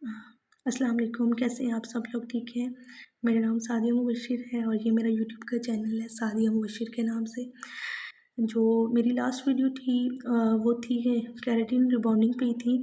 अस्सलाम वालेकुम, कैसे हैं आप सब लोग? ठीक हैं? मेरा नाम सादिया मुबश्शिर है और ये मेरा यूट्यूब का चैनल है सादिया मुबश्शिर के नाम से। जो मेरी लास्ट वीडियो थी वो थी केराटिन रिबॉन्डिंग पे ही थी,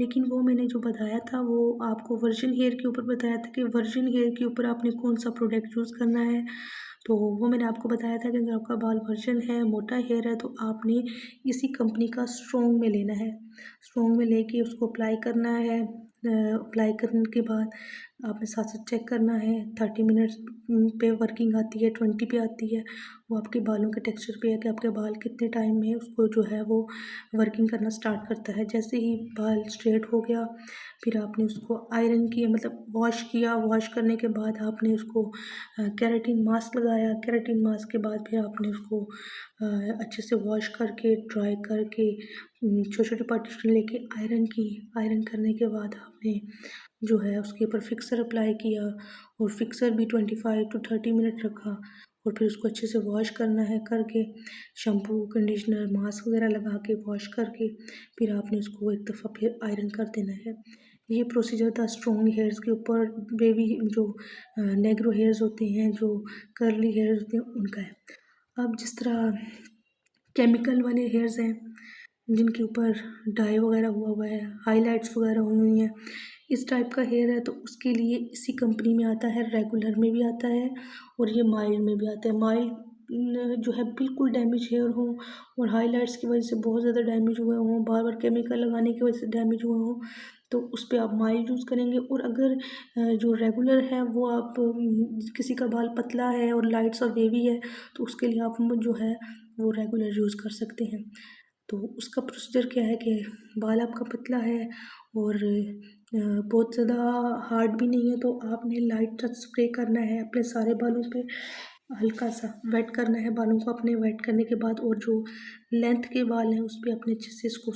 लेकिन वो मैंने जो बताया था वो आपको वर्जिन हेयर के ऊपर बताया था कि वर्जिन हेयर के ऊपर आपने कौन-सा प्रोडक्ट यूज़ करना है। तो वो मैंने आपको बताया था कि अगर आपका बाल वर्जिन है, मोटा हेयर है तो आपने इसी कंपनी का स्ट्रॉन्ग में लेना है। स्ट्रॉन्ग में लेके उसको अप्लाई करना है। अप्लाई करने के बाद आपने साथ-साथ चेक करना है 30 मिनट्स पे वर्किंग आती है, 20 पे आती है। वो आपके बालों के टेक्सचर पे है कि आपके बाल कितने टाइम में उसको जो है वो वर्किंग करना स्टार्ट करता है। जैसे ही बाल स्ट्रेट हो गया, फिर आपने उसको आयरन किया मतलब वॉश किया, वॉश करने के बाद आपने उसको केराटिन मास्क लगाया। केराटिन मास्क के बाद फिर आपने उसको अच्छे से वॉश करके, ड्राई करके छोटे-छोटे पार्टीशन लेके आयरन की। आयरन करने के बाद आपने जो है उसके ऊपर फिक्सर अप्लाई किया और फिक्सर भी 25 टू 30 मिनट रखा और फिर उसको अच्छे से वॉश करना है करके शैम्पू, कंडीशनर, मास्क वगैरह लगा के वॉश करके फिर आपने उसको एक दफ़ा फिर आयरन कर देना है। ये प्रोसीजर था स्ट्रॉन्ग हेयर्स के ऊपर। बेबी जो नेग्रो हेयर्स होते हैं, जो कर्ली हेयर्स होते हैं उनका है। अब जिस तरह केमिकल वाले हेयर्स हैं जिनके ऊपर डाई वगैरह हुआ हुआ है, हाइलाइट्स वगैरह हुई हुई हैं, इस टाइप का हेयर है तो उसके लिए इसी कंपनी में आता है, रेगुलर में भी आता है और ये माइल्ड में भी आता है। माइल्ड जो है बिल्कुल डैमेज हेयर हो और हाइलाइट्स की वजह से बहुत ज़्यादा डैमेज हुए हों, बार-बार केमिकल लगाने की वजह से डैमेज हुए हों, तो उस पे आप माइल्ड यूज़ करेंगे। और अगर जो रेगुलर है वो आप किसी का बाल पतला है और लाइट सा वेवी है तो उसके लिए आप जो है वो रेगुलर यूज़ कर सकते हैं। तो उसका प्रोसीजर क्या है कि बाल आपका पतला है और बहुत ज़्यादा हार्ड भी नहीं है तो आपने लाइट टच स्प्रे करना है अपने सारे बालों पे, हल्का सा वेट करना है बालों को अपने। वेट करने के बाद और जो लेंथ के बाल हैं उस पे अपने अच्छे से इसको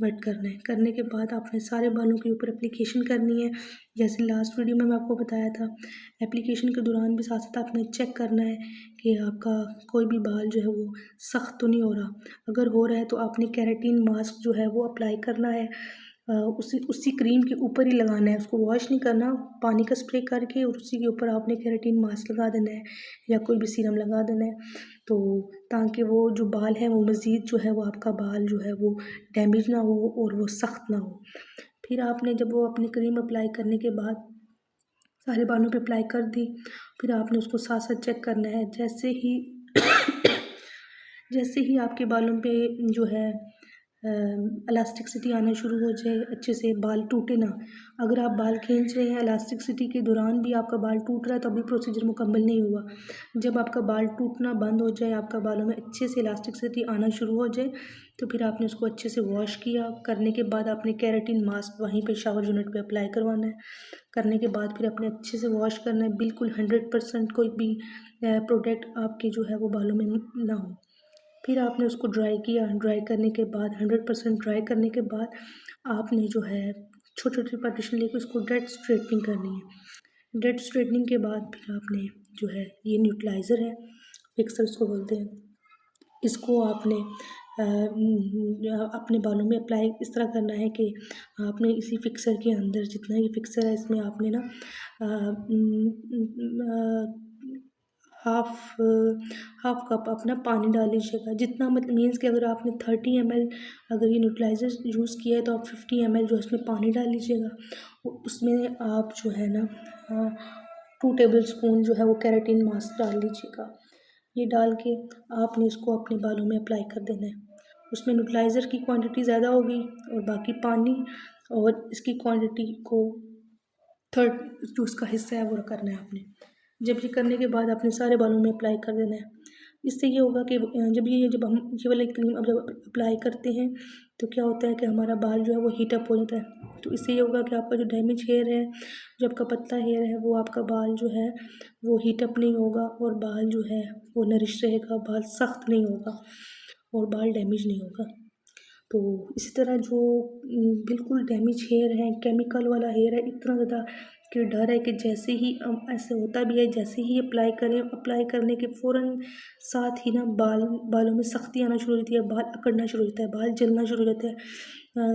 वेट करना है। करने के बाद आपने सारे बालों के ऊपर एप्लीकेशन करनी है। जैसे लास्ट वीडियो में मैं आपको बताया था, एप्लीकेशन के दौरान भी साथ-साथ आपने चेक करना है कि आपका कोई भी बाल जो है वो सख्त तो नहीं हो रहा। अगर हो रहा है तो आपने केराटिन मास्क जो है वो अप्लाई करना है। उसी उसी क्रीम के ऊपर ही लगाना है, उसको वॉश नहीं करना, पानी का स्प्रे करके और उसी के ऊपर आपने केराटिन मास्क लगा देना है या कोई भी सीरम लगा देना है। तो ताकि वो जो बाल है वो मज़ीद जो है वो आपका बाल जो है वो डैमेज ना हो और वो सख्त ना हो। फिर आपने जब वो अपनी क्रीम अप्लाई करने के बाद सारे बालों पे अप्लाई कर दी, फिर आपने उसको साथ-साथ चेक करना है। जैसे ही आपके बालों पे जो है इलास्टिसिटी आना शुरू हो जाए, अच्छे से बाल टूटे ना। अगर आप बाल खींच रहे हैं इलास्टिसिटी के दौरान भी आपका बाल टूट रहा है तो अभी प्रोसीजर मुकम्मल नहीं हुआ। जब आपका बाल टूटना बंद हो जाए, आपका बालों में अच्छे से इलास्टिसिटी आना शुरू हो जाए, तो फिर आपने उसको अच्छे से वॉश किया। करने के बाद आपने केराटिन मास्क वहीं पे शावर यूनिट पे अप्लाई करवाना है। करने के बाद फिर अपने अच्छे से वॉश करना है, बिल्कुल 100% कोई भी प्रोडक्ट आपके जो है वो बालों में ना हो। फिर आपने उसको ड्राई किया। ड्राई करने के बाद 100% ड्राई करने के बाद आपने जो है छोटे-छोटे पार्टीशन लेके उसको डेड स्ट्रेटनिंग करनी है। डेड स्ट्रेटनिंग के बाद फिर आपने जो है ये न्यूट्रलाइज़र है, फिक्सर इसको बोलते हैं। इसको आपने अपने बालों में अप्लाई इस तरह करना है कि आपने इसी फिक्सर के अंदर जितना ये फिक्सर है इसमें आपने ना हाफ़ हाफ़ कप अपना पानी डाल लीजिएगा। जितना मतलब मीन्स कि अगर आपने 30 ml अगर ये न्यूट्रलाइज़र यूज़ किया है तो आप 50 ml जो है उसमें पानी डाल लीजिएगा। उसमें आप जो है ना 2 टेबल स्पून जो है वो केराटिन मास्क डाल लीजिएगा। ये डाल के आपने इसको अपने बालों में अप्लाई कर देना है। उसमें न्यूट्रलाइज़र की क्वांटिटी ज़्यादा होगी और बाकी पानी और इसकी क्वांटिटी को थर्ड जो उसका हिस्सा है वो करना है आपने। जब ये करने के बाद आपने सारे बालों में अप्लाई कर देना है। इससे ये होगा कि जब हम ये वाली क्रीम अब जब अप्लाई करते हैं तो क्या होता है कि हमारा बाल जो है वो हीट अप हो जाता है। तो इससे ये होगा कि आपका जो डैमेज हेयर है, जो आपका पतला हेयर है, वो आपका बाल जो है वो हीट अप नहीं होगा और बाल जो है वो नरिश रहेगा, बाल सख्त नहीं होगा और बाल डैमेज नहीं होगा। तो इसी तरह जो बिल्कुल डैमेज हेयर है, केमिकल वाला हेयर है, इतना ज़्यादा कि डर है कि जैसे ही ऐसे होता भी है, जैसे ही अप्लाई करें, अप्लाई करने के फ़ौरन साथ ही ना बालों में सख्ती आना शुरू हो जाती है, बाल अकड़ना शुरू हो जाता है, बाल जलना शुरू हो जाता है।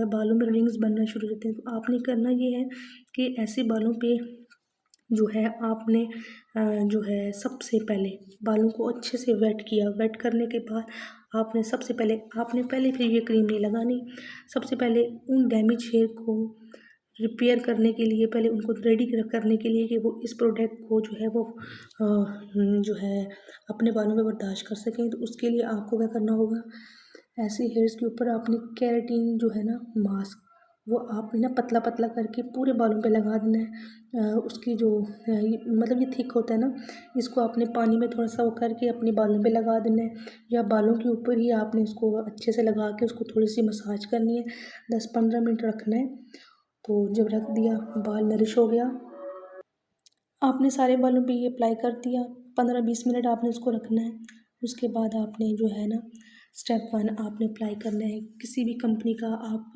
बालों में रिंग्स बनना शुरू हो जाते हैं। तो आपने करना ये है कि ऐसे बालों पे जो है आपने जो है सबसे पहले बालों को अच्छे से वेट किया। वेट करने के बाद आपने पहले फिर ये क्रीम नहीं लगानी। सबसे पहले उन डैमेज हेयर को रिपेयर करने के लिए, पहले उनको रेडी करने के लिए कि वो इस प्रोडक्ट को जो है वो जो है अपने बालों में बर्दाश्त कर सकें। तो उसके लिए आपको क्या करना होगा, ऐसे हेयर्स के ऊपर आपने केराटिन जो है ना मास्क, वो आपने ना पतला पतला करके पूरे बालों पे लगा देना है। उसकी जो मतलब ये थिक होता है ना, इसको आपने पानी में थोड़ा सा वो करके अपने बालों पे लगा देना है, या बालों के ऊपर ही आपने इसको अच्छे से लगा के उसको थोड़ी सी मसाज करनी है। 10-15 मिनट रखना है। तो जब रख दिया, बाल नरिश हो गया, आपने सारे बालों पे ये अप्लाई कर दिया। 15-20 मिनट आपने इसको रखना है। उसके बाद आपने जो है ना स्टेप 1 आपने अप्लाई करना है। किसी भी कंपनी का आप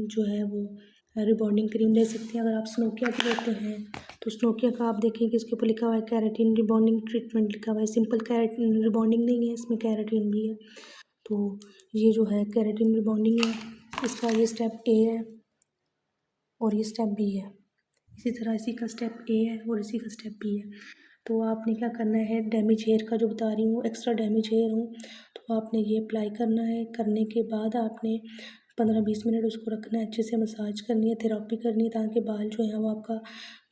जो है वो रिबॉन्डिंग क्रीम ले सकते हैं। अगर आप स्नोकिया की लेते हैं तो स्नोकिया का आप देखेंगे इसके ऊपर लिखा हुआ है केराटिन रिबॉन्डिंग ट्रीटमेंट लिखा हुआ है। सिंपल केराटिन रिबॉन्डिंग नहीं है, इसमें केराटिन भी है। तो ये जो है केराटिन रिबॉन्डिंग है, इसका ये स्टेप ए है और ये स्टेप बी है। इसी तरह इसी का स्टेप ए है और इसी का स्टेप बी है। तो आपने क्या करना है, डैमेज हेयर का जो बता रही हूँ, एक्स्ट्रा डैमेज हेयर हो तो आपने ये अप्लाई करना है। करने के बाद आपने 15-20 मिनट उसको रखना है, अच्छे से मसाज करनी है, थेरेपी करनी है, ताकि बाल जो है वो आपका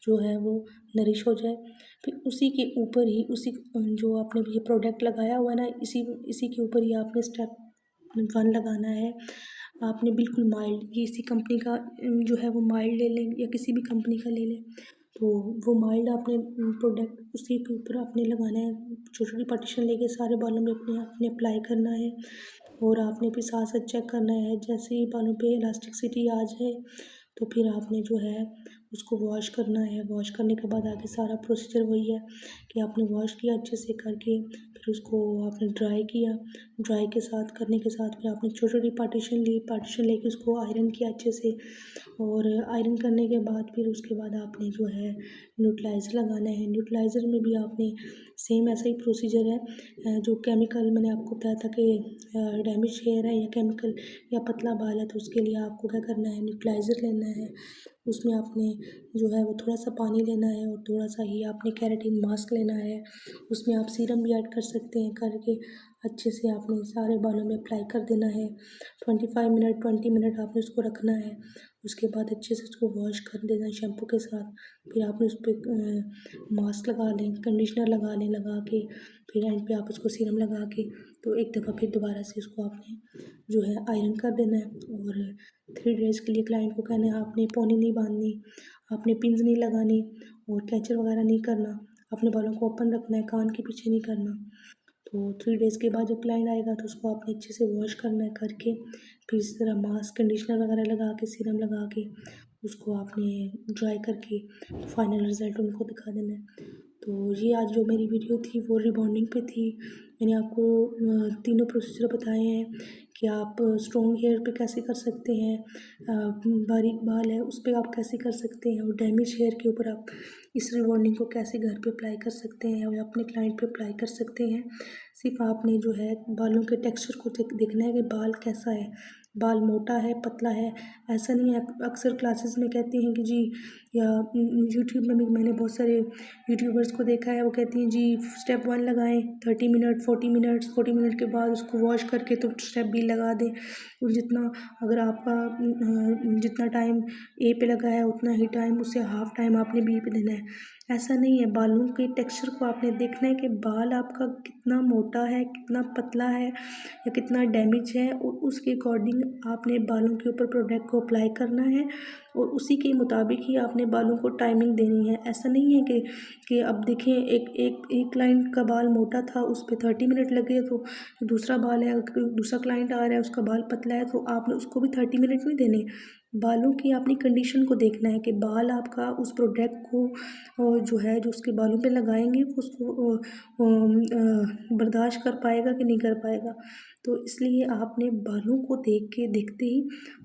जो है वो नरिश हो जाए। फिर उसी के ऊपर ही जो आपने ये प्रोडक्ट लगाया हुआ है ना, इसी इसी के ऊपर ही आपने स्टेप 1 लगाना है। आपने बिल्कुल माइल्ड, ये इसी कंपनी का जो है वो माइल्ड ले लें या किसी भी कंपनी का ले लें। तो वो माइल्ड आपने प्रोडक्ट उसी के ऊपर आपने लगाना है। छोटी छोटी पार्टीशन लेके सारे बालों में अपने आपने अप्लाई करना है। और आपने फिर साथ साथ चेक करना है, जैसे ही बालों पे इलास्टिसिटी आ जाए तो फिर आपने जो है उसको वॉश करना है। वॉश करने के बाद आगे सारा प्रोसीजर वही है कि आपने वॉश किया अच्छे से करके, फिर उसको आपने ड्राई किया। ड्राई के साथ करने के साथ फिर आपने छोटी छोटी पार्टीशन लेके उसको आयरन किया अच्छे से। और आयरन करने के बाद फिर उसके बाद आपने जो है न्यूट्रलाइज़र लगाना है। न्यूट्रलाइज़र में भी आपने सेम ऐसा ही प्रोसीजर है। जो केमिकल मैंने आपको बताया था कि डैमेज हेयर है या केमिकल या पतला बाल है, तो उसके लिए आपको क्या करना है, न्यूट्रलाइज़र लेना है। उसमें आपने जो है वो थोड़ा सा पानी लेना है और थोड़ा सा ही आपने केराटिन मास्क लेना है। उसमें आप सीरम भी ऐड कर सकते हैं। करके अच्छे से आपने सारे बालों में अप्लाई कर देना है। 20 मिनट आपने उसको रखना है। उसके बाद अच्छे से उसको वॉश कर देना है शैम्पू के साथ। फिर आपने उस पर मास्क लगा लें, कंडीशनर लगा लें, लगा के फिर एंड पे आप उसको सीरम लगा के तो एक दफ़ा फिर दोबारा से उसको आपने जो है आयरन कर देना है। और 3 डेज़ के लिए क्लाइंट को कहना है आपने पोनी नहीं बांधनी, आपने पिन्स नहीं लगानी और कैचर वगैरह नहीं करना। अपने बालों को ओपन रखना है, कान के पीछे नहीं करना। तो 3 डेज़ के बाद जब क्लाइंट आएगा तो उसको आपने अच्छे से वॉश करना है। करके फिर इस तरह मास्क, कंडीशनर वगैरह लगा के, सीरम लगा के उसको आपने ड्राई करके तो फाइनल रिज़ल्ट उनको दिखा देना है। तो ये आज जो मेरी वीडियो थी वो रिबॉन्डिंग पे थी। मैंने आपको तीनों प्रोसीजर बताए हैं कि आप स्ट्रॉन्ग हेयर पे कैसे कर सकते हैं, बारीक बाल है उस पे आप कैसे कर सकते हैं, और डैमेज हेयर के ऊपर आप इस रिबॉन्डिंग को कैसे घर पे अप्लाई कर सकते हैं और अपने क्लाइंट पे अप्लाई कर सकते हैं। सिर्फ आपने जो है बालों के टेक्सचर को देखना है कि बाल कैसा है, बाल मोटा है, पतला है। ऐसा नहीं है, अक्सर क्लासेस में कहती हैं कि जी, या यूट्यूब में भी मैंने बहुत सारे यूट्यूबर्स को देखा है, वो कहती हैं जी स्टेप 1 लगाएं 30 मिनट, 40 मिनट के बाद उसको वॉश करके तो स्टेप बी लगा दें। और जितना, अगर आपका जितना टाइम ए पे लगा है उतना ही टाइम, उससे हाफ टाइम आपने बी पे देना है। ऐसा नहीं है, बालों के टेक्सचर को आपने देखना है कि बाल आपका कितना मोटा है, कितना पतला है या कितना डैमेज है, और उसके अकॉर्डिंग आपने बालों के ऊपर प्रोडक्ट को अप्लाई करना है और उसी के मुताबिक ही आपने बालों को टाइमिंग देनी है। ऐसा नहीं है कि अब देखें एक क्लाइंट का बाल मोटा था, उस पे 30 मिनट लगे, तो दूसरा बाल है, दूसरा क्लाइंट आ रहा है उसका बाल पतला है तो आपने उसको भी 30 मिनट नहीं देने। बालों की अपनी कंडीशन को देखना है कि बाल आपका उस प्रोडक्ट को जो है जो उसके बालों पे लगाएंगे वो उसको बर्दाश्त कर पाएगा कि नहीं कर पाएगा। तो इसलिए आपने बालों को देखते ही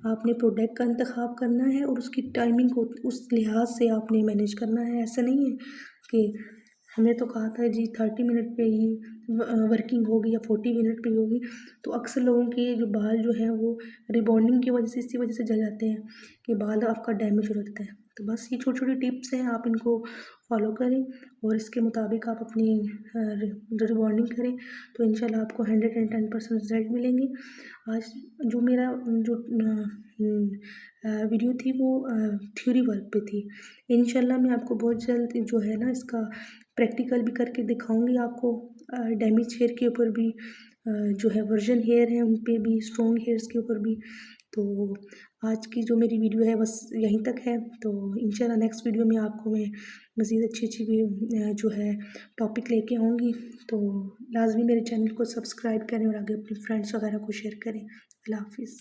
आपने प्रोडक्ट का इंतखाब करना है और उसकी टाइमिंग को उस लिहाज से आपने मैनेज करना है। ऐसा नहीं है कि हमने तो कहा था जी 30 मिनट पे ही वर्किंग होगी या 40 मिनट पे ही होगी। तो अक्सर लोगों के जो बाल जो हैं वो रिबॉन्डिंग की वजह से, इसी वजह से जल जाते हैं कि बाल आपका डैमेज हो जाता है। तो बस ये छोटी-छोटी टिप्स हैं, आप इनको फॉलो करें और इसके मुताबिक आप अपनी रिबॉन्डिंग करें, तो इंशाल्लाह आपको 110% रिज़ल्ट मिलेंगे। आज जो मेरा जो वीडियो थी वो थ्योरी वर्क पे थी। इंशाल्लाह मैं आपको बहुत जल्द जो है ना इसका प्रैक्टिकल भी करके दिखाऊँगी आपको। डैमेज हेयर के ऊपर भी, जो है वर्जिन हेयर है उन पे भी, स्ट्रॉन्ग हेयर्स के ऊपर भी। तो आज की जो मेरी वीडियो है बस यहीं तक है। तो इंशाल्लाह नेक्स्ट वीडियो में आपको मैं मज़ीद अच्छी-अच्छी जो है टॉपिक लेके आऊँगी। तो लाज़मी मेरे चैनल को सब्सक्राइब करें और आगे अपने फ्रेंड्स वगैरह को शेयर करें। अल्लाह हाफ़िज़।